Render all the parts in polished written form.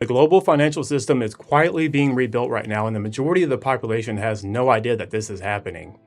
The global financial system is quietly being rebuilt right now, and the majority of the population has no idea that this is happening.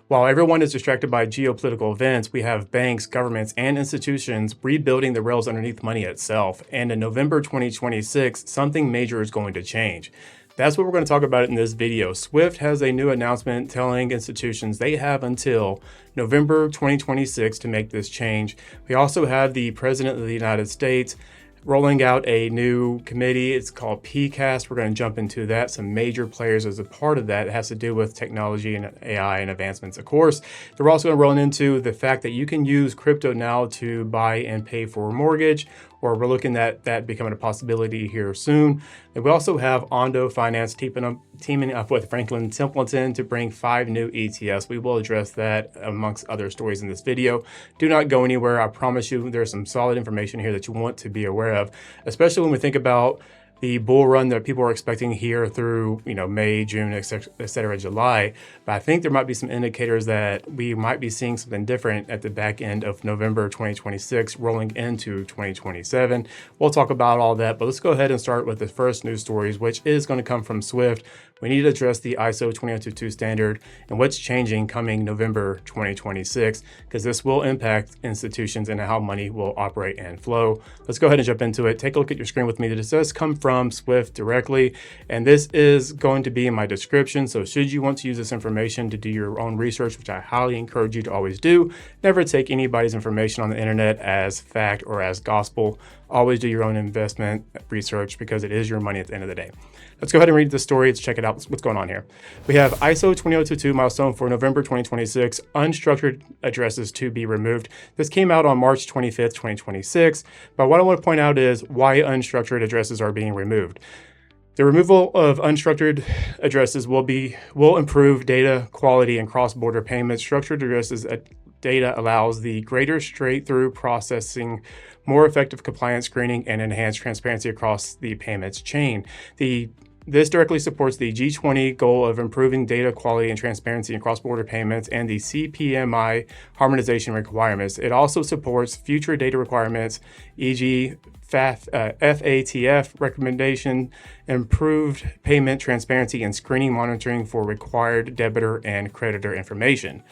While everyone is distracted by geopolitical events, we have banks, governments, and institutions rebuilding the rails underneath money itself. And in November 2026, something major is going to change. That's what we're going to talk about in this video. SWIFT has a new announcement telling institutions they have until November 2026 to make this change. We also have the President of the United States rolling out a new committee. It's called PCAST. We're going to jump into that. Some major players as a part of that. It has to do with technology and AI and advancements, of course. They're also going to roll into the fact that you can use crypto now to buy and pay for a mortgage, or we're looking at that becoming a possibility here soon. And we also have Ondo Finance teaming up with Franklin Templeton to bring 5 new ETFs. We will address that amongst other stories in this video. Do not go anywhere. I promise you there's some solid information here that you want to be aware of, especially when we think about the bull run that people are expecting here through, May, June, et cetera, July. But I think there might be some indicators that we might be seeing something different at the back end of November 2026, rolling into 2027. We'll talk about all that, but let's go ahead and start with the first news stories, which is going to come from SWIFT. We need to address the ISO 20022 standard and what's changing coming November 2026, because this will impact institutions and how money will operate and flow. Let's go ahead and jump into it. Take a look at your screen with me. This does come from SWIFT directly, and this is going to be in my description. So should you want to use this information to do your own research, which I highly encourage you to always do, never take anybody's information on the internet as fact or as gospel. Always do your own investment research because it is your money at the end of the day. Let's go ahead and read the story. Let's check it out. What's going on here? We have ISO 20022 milestone for November 2026, unstructured addresses to be removed. This came out on March 25th, 2026. But what I want to point out is why unstructured addresses are being removed. The removal of unstructured addresses will improve data quality and cross-border payments. Structured addresses data allows the greater straight-through processing, more effective compliance screening, and enhanced transparency across the payments chain. This directly supports the G20 goal of improving data quality and transparency in cross-border payments and the CPMI harmonization requirements. It also supports future data requirements, e.g. FATF recommendation, improved payment transparency, and screening monitoring for required debitor and creditor information.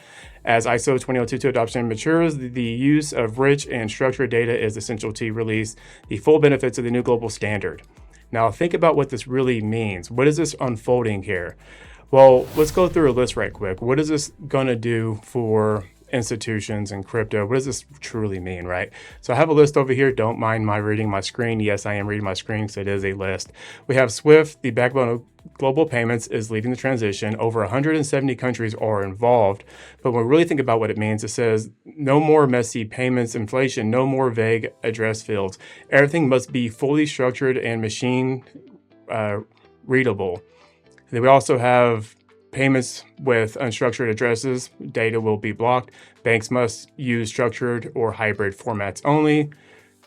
As ISO 20022 adoption matures, the use of rich and structured data is essential to release the full benefits of the new global standard. Now, think about what this really means. What is this unfolding here? Well, let's go through a list right quick. What is this going to do for institutions and crypto? What does this truly mean, right? So I have a list over here. Don't mind my reading my screen. Yes, I am reading my screen, so it is a list. We have SWIFT, the backbone of global payments, is leading the transition. Over 170 countries are involved. But when we really think about what it means, it says no more messy payments inflation, no more vague address fields. Everything must be fully structured and machine readable. Then we also have payments with unstructured addresses. Data will be blocked. Banks must use structured or hybrid formats only.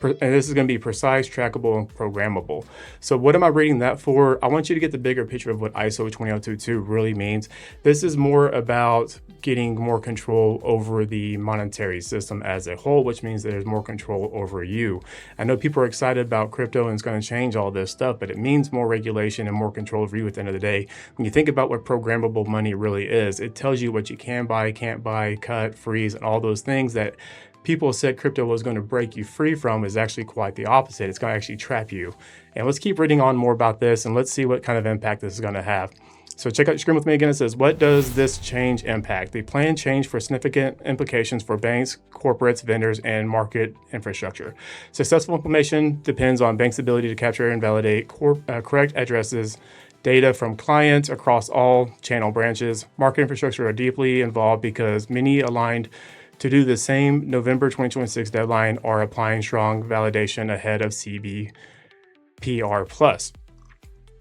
And this is going to be precise, trackable, and programmable. So what am I reading that for? I want you to get the bigger picture of what ISO 20022 really means. This is more about getting more control over the monetary system as a whole, which means there's more control over you. I know people are excited about crypto and it's going to change all this stuff, but it means more regulation and more control over you at the end of the day. When you think about what programmable money really is, it tells you what you can buy, can't buy, cut, freeze, and all those things that people said crypto was going to break you free from is actually quite the opposite. It's going to actually trap you. And let's keep reading on more about this and let's see what kind of impact this is going to have. So check out your screen with me again. It says, what does this change impact? The planned change for significant implications for banks, corporates, vendors, and market infrastructure. Successful implementation depends on banks' ability to capture and validate correct addresses, data from clients across all channel branches. Market infrastructure are deeply involved because many aligned to do the same November 2026 deadline are applying strong validation ahead of CBPR+.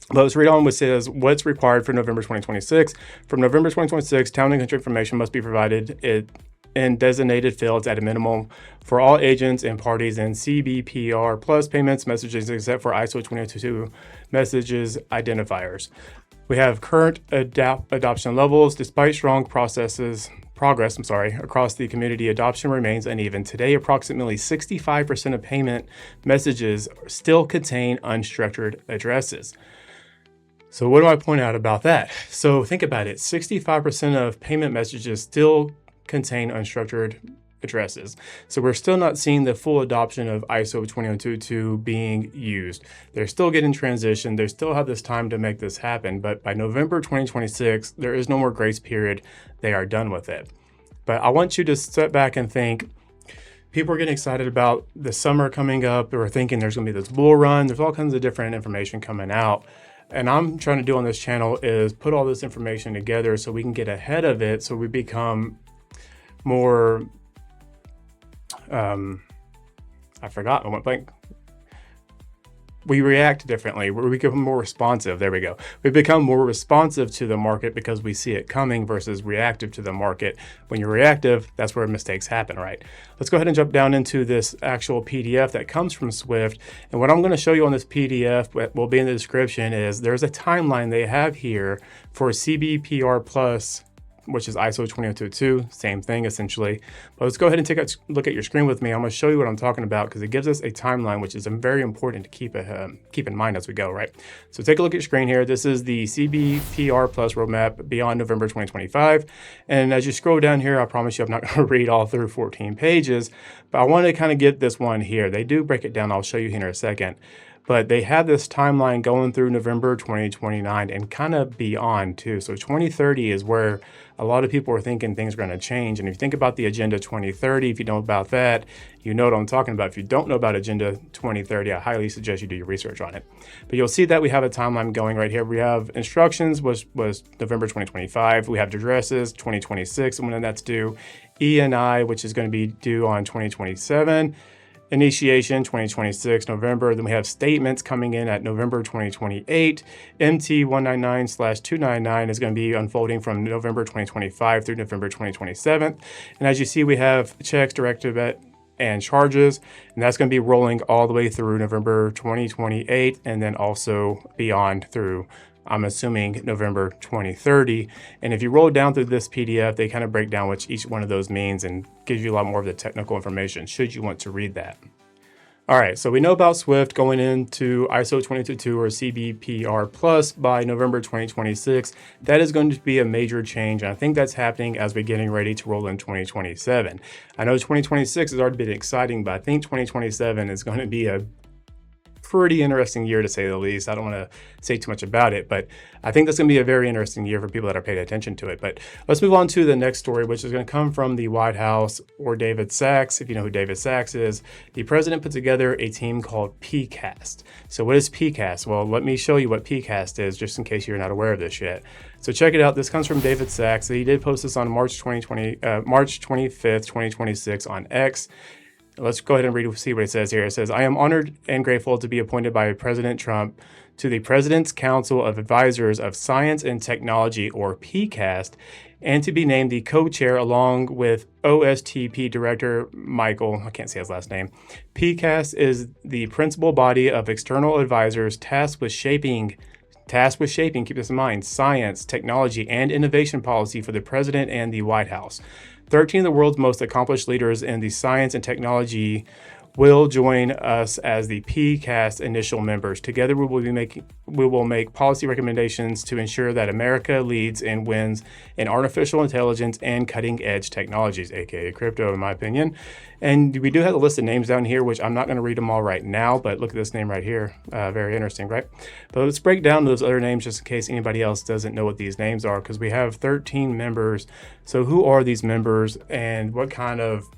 But let's read on, which says what's required for November 2026. From November 2026, town and country information must be provided in designated fields at a minimum for all agents and parties in CBPR plus payments messages except for ISO 2022 messages identifiers. We have current adoption levels. Despite strong processes progress, across the community, adoption remains uneven. Today, approximately 65% of payment messages still contain unstructured addresses. So what do I point out about that? So think about it, 65% of payment messages still contain unstructured addresses. So we're still not seeing the full adoption of ISO 20022 being used. They're still getting transitioned. They still have this time to make this happen, but by November 2026, there is no more grace period. They are done with it. But I want you to step back and think, people are getting excited about the summer coming up. They're thinking there's going to be this bull run. There's all kinds of different information coming out. And I'm trying to do on this channel is put all this information together so we can get ahead of it, so we become more, I forgot, I went blank. We react differently. We become more responsive. There we go. We become more responsive to the market because we see it coming versus reactive to the market. When you're reactive, that's where mistakes happen, right? Let's go ahead and jump down into this actual PDF that comes from Swift. And what I'm going to show you on this PDF, what will be in the description, is there's a timeline they have here for CBPR Plus, which is ISO 20022, same thing essentially. But let's go ahead and take a look at your screen with me. I'm going to show you what I'm talking about because it gives us a timeline, which is very important to keep in mind as we go, right? So take a look at your screen here. This is the CBPR Plus roadmap beyond November 2025. And as you scroll down here, I promise you I'm not going to read all through 14 pages, but I want to kind of get this one here. They do break it down. I'll show you here in a second. But they have this timeline going through November 2029 and kind of beyond too. So 2030 is where a lot of people are thinking things are going to change. And if you think about the Agenda 2030, if you know about that, you know what I'm talking about. If you don't know about Agenda 2030, I highly suggest you do your research on it. But you'll see that we have a timeline going right here. We have instructions was November 2025. We have addresses 2026 and when that's due. E&I, which is going to be due on 2027. Initiation 2026 November. Then we have statements coming in at November 2028. MT 199/299 is going to be unfolding from November 2025 through November 2027. And as you see, we have checks, direct debit, and charges, and that's going to be rolling all the way through November 2028 and then also beyond through, I'm assuming, November 2030. And if you roll down through this PDF, they kind of break down what each one of those means and gives you a lot more of the technical information should you want to read that. All right, so we know about Swift going into ISO 20022 or CBPR Plus by November 2026. That is going to be a major change, and I think that's happening as we're getting ready to roll in 2027. I know 2026 has already been exciting, but I think 2027 is going to be a pretty interesting year to say the least. I don't want to say too much about it, but I think that's going to be a very interesting year for people that are paying attention to it. But let's move on to the next story, which is going to come from the White House or David Sachs. If you know who David Sachs is, the president put together a team called PCAST. So what is PCAST? Well, let me show you what PCAST is just in case you're not aware of this yet. So check it out. This comes from David Sachs. He did post this on March 25th, 2026 on X. Let's go ahead and see what it says here. It says, I am honored and grateful to be appointed by President Trump to the President's Council of Advisors of Science and Technology, or PCAST, and to be named the co-chair along with OSTP Director Michael, I can't say his last name. PCAST is the principal body of external advisors tasked with shaping, keep this in mind, science, technology, and innovation policy for the President and the White House. 13 of the world's most accomplished leaders in the science and technology will join us as the PCAST initial members. Together, we will make policy recommendations to ensure that America leads and wins in artificial intelligence and cutting-edge technologies, aka crypto, in my opinion. And we do have a list of names down here, which I'm not going to read them all right now, but look at this name right here. Very interesting, right? But let's break down those other names just in case anybody else doesn't know what these names are, because we have 13 members. So who are these members and what kind of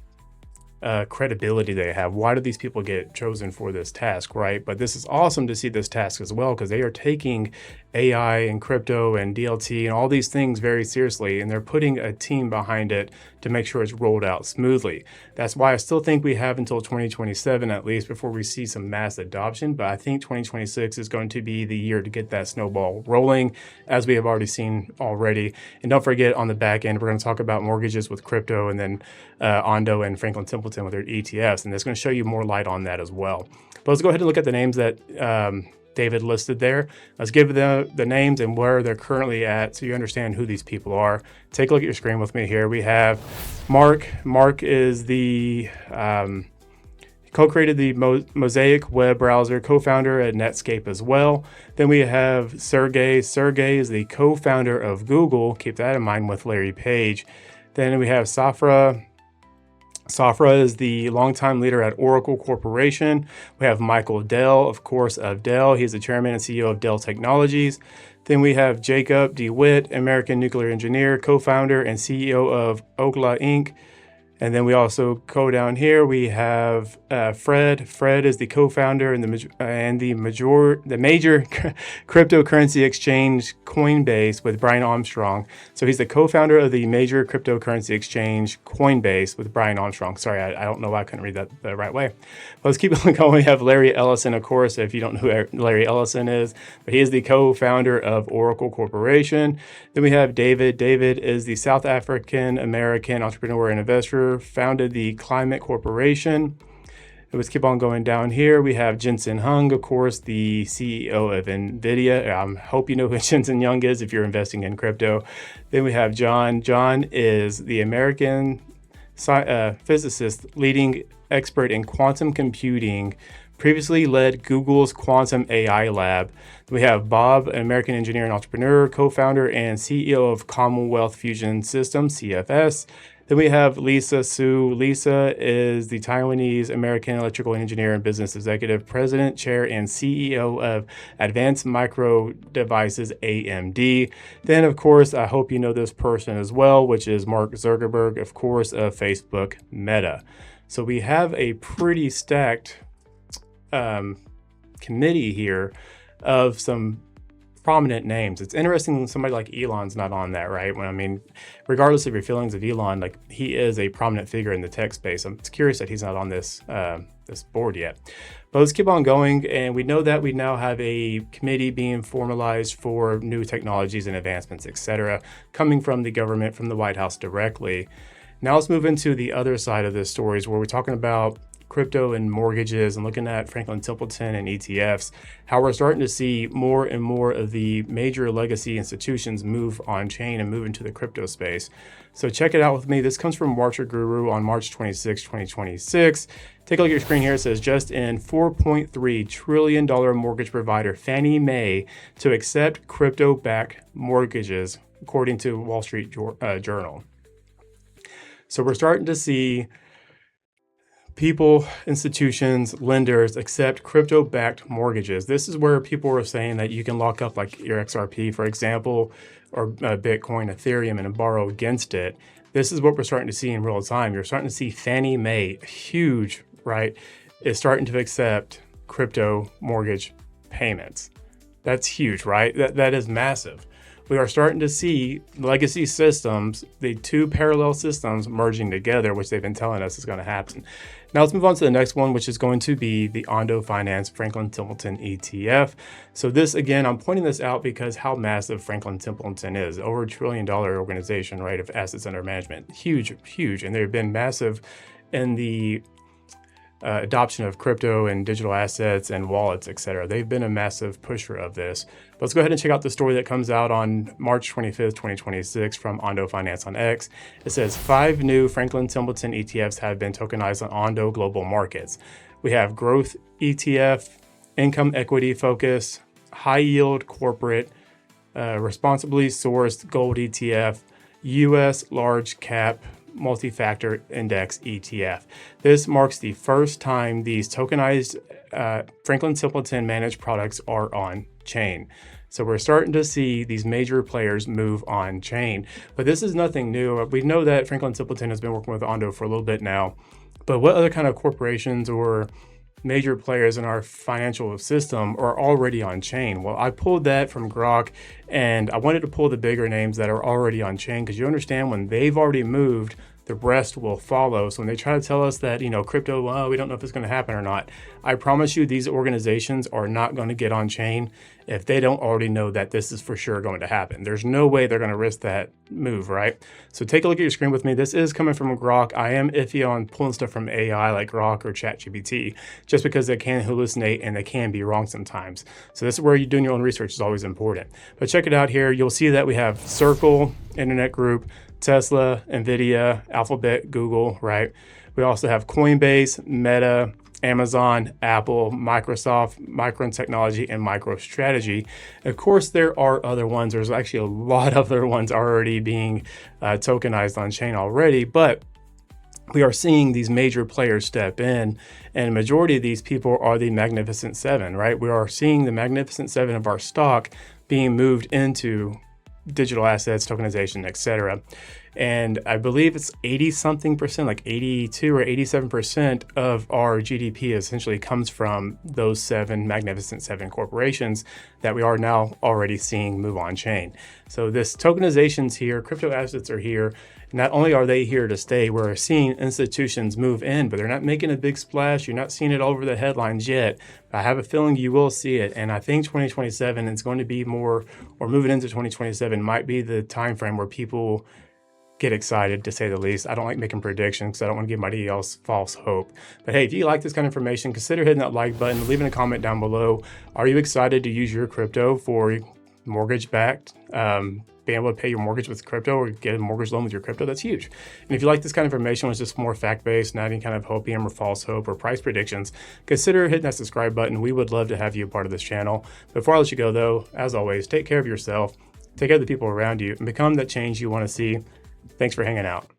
credibility they have? Why do these people get chosen for this task, right? But this is awesome to see this task as well, because they are taking AI and crypto and DLT and all these things very seriously, and they're putting a team behind it to make sure it's rolled out smoothly. That's why I still think we have until 2027 at least before we see some mass adoption, but I think 2026 is going to be the year to get that snowball rolling, as we have already seen already. And don't forget, on the back end, we're going to talk about mortgages with crypto, and then Ondo and Franklin Templeton with their ETFs, and that's going to show you more light on that as well. But let's go ahead and look at the names that David listed there. Let's give them the names and where they're currently at so you understand who these people are. Take a look at your screen with me here. We have Mark. Mark is the co-created the Mosaic web browser, co-founder at Netscape as well. Then we have Sergey. Sergey is the co-founder of Google. Keep that in mind with Larry Page. Then we have Safra. Safra is the longtime leader at Oracle Corporation. We have Michael Dell, of course, of Dell. He's the chairman and CEO of Dell Technologies. Then we have Jacob DeWitt, American nuclear engineer, co-founder and CEO of Okla Inc. And then we also go down here. We have Fred. Fred is the co-founder and the major cryptocurrency exchange Coinbase with Brian Armstrong. So he's the co-founder of the major cryptocurrency exchange Coinbase with Brian Armstrong. Sorry, I don't know why I couldn't read that the right way. But let's keep going. We have Larry Ellison, of course, if you don't know who Larry Ellison is, but he is the co-founder of Oracle Corporation. Then we have David. David is the South African American entrepreneur and investor, founded the Climate Corporation. Let's keep on going down here. We have Jensen Huang, of course, the CEO of NVIDIA. I hope you know who Jensen Huang is if you're investing in crypto. Then we have John. John is the American physicist, leading expert in quantum computing, previously led Google's Quantum AI Lab. We have Bob, an American engineer and entrepreneur, co-founder and CEO of Commonwealth Fusion Systems, CFS. Then we have Lisa Su. Lisa is the Taiwanese American electrical engineer and business executive, president, chair, and CEO of Advanced Micro Devices, AMD. Then, of course, I hope you know this person as well, which is Mark Zuckerberg, of course, of Facebook Meta. So we have a pretty stacked committee here of some prominent names. It's interesting somebody like Elon's not on that, right? I mean, regardless of your feelings of Elon, like he is a prominent figure in the tech space. I'm curious that he's not on this this board yet. But let's keep on going. And we know that we now have a committee being formalized for new technologies and advancements, etc., coming from the government, from the White House directly. Now let's move into the other side of this stories where we're talking about crypto and mortgages and looking at Franklin Templeton and ETFs, how we're starting to see more and more of the major legacy institutions move on chain and move into the crypto space. So check it out with me. This comes from Market Guru on March 26, 2026. Take a look at your screen here. It says just in $4.3 trillion mortgage provider Fannie Mae to accept crypto-backed mortgages, according to Wall Street Journal. So we're starting to see people, institutions, lenders accept crypto-backed mortgages. This is where people are saying that you can lock up like your XRP, for example, or Bitcoin, Ethereum, and borrow against it. This is what we're starting to see in real time. You're starting to see Fannie Mae, huge, right, is starting to accept crypto mortgage payments. That's huge, right? That is massive. We are starting to see legacy systems, the two parallel systems merging together, which they've been telling us is going to happen. Now let's move on to the next one, which is going to be the Ondo Finance Franklin Templeton ETF. So this, again, I'm pointing this out because how massive Franklin Templeton is. Over $1 trillion organization, right, of assets under management. Huge, huge. And they've been massive in the adoption of crypto and digital assets and wallets, etc. They've been a massive pusher of this. But let's go ahead and check out the story that comes out on March 25th, 2026 from Ondo Finance on X. It says 5 new Franklin Templeton ETFs have been tokenized on Ondo Global Markets. We have Growth ETF, Income Equity Focus, High Yield Corporate, Responsibly Sourced Gold ETF, US Large Cap Multi-Factor Index ETF. This marks the first time these tokenized Franklin Templeton managed products are on chain. So we're starting to see these major players move on chain. But this is nothing new. We know that Franklin Templeton has been working with Ondo for a little bit now. But what other kind of corporations or major players in our financial system are already on chain? Well, I pulled that from Grok, and I wanted to pull the bigger names that are already on chain, because you understand when they've already moved, the rest will follow. So when they try to tell us that, crypto, we don't know if it's going to happen or not, I promise you these organizations are not going to get on chain if they don't already know that this is for sure going to happen. There's no way they're going to risk that move, right? So take a look at your screen with me. This is coming from Grok. I am iffy on pulling stuff from AI like Grok or ChatGPT, just because they can hallucinate and they can be wrong sometimes. So this is where you doing your own research is always important. But check it out here. You'll see that we have Circle, Internet Group, Tesla, Nvidia, Alphabet, Google, right? We also have Coinbase, Meta, Amazon, Apple, Microsoft, Micron Technology, and MicroStrategy. Of course, there are other ones. There's actually a lot of other ones already being tokenized on chain already, but we are seeing these major players step in, and the majority of these people are the Magnificent Seven, right? We are seeing the Magnificent Seven of our stock being moved into digital assets, tokenization, etc. And I believe it's 80 something percent, like 82 or 87% of our GDP essentially comes from those seven Magnificent Seven corporations that we are now already seeing move on chain. So this tokenization's here, crypto assets are here. Not only are they here to stay, we're seeing institutions move in, but they're not making a big splash. You're not seeing it all over the headlines yet. I have a feeling you will see it. And I think 2027 is going to be more, or moving into 2027 might be the time frame where people get excited, to say the least. I don't like making predictions because I don't want to give anybody else false hope. But hey, if you like this kind of information, consider hitting that like button, leaving a comment down below. Are you excited to use your crypto for mortgage-backed, being able to pay your mortgage with crypto or get a mortgage loan with your crypto? That's huge. And if you like this kind of information, it's just more fact-based, not any kind of hopium or false hope or price predictions, consider hitting that subscribe button. We would love to have you a part of this channel. Before I let you go though, as always, take care of yourself, take care of the people around you, and become that change you want to see. Thanks for hanging out.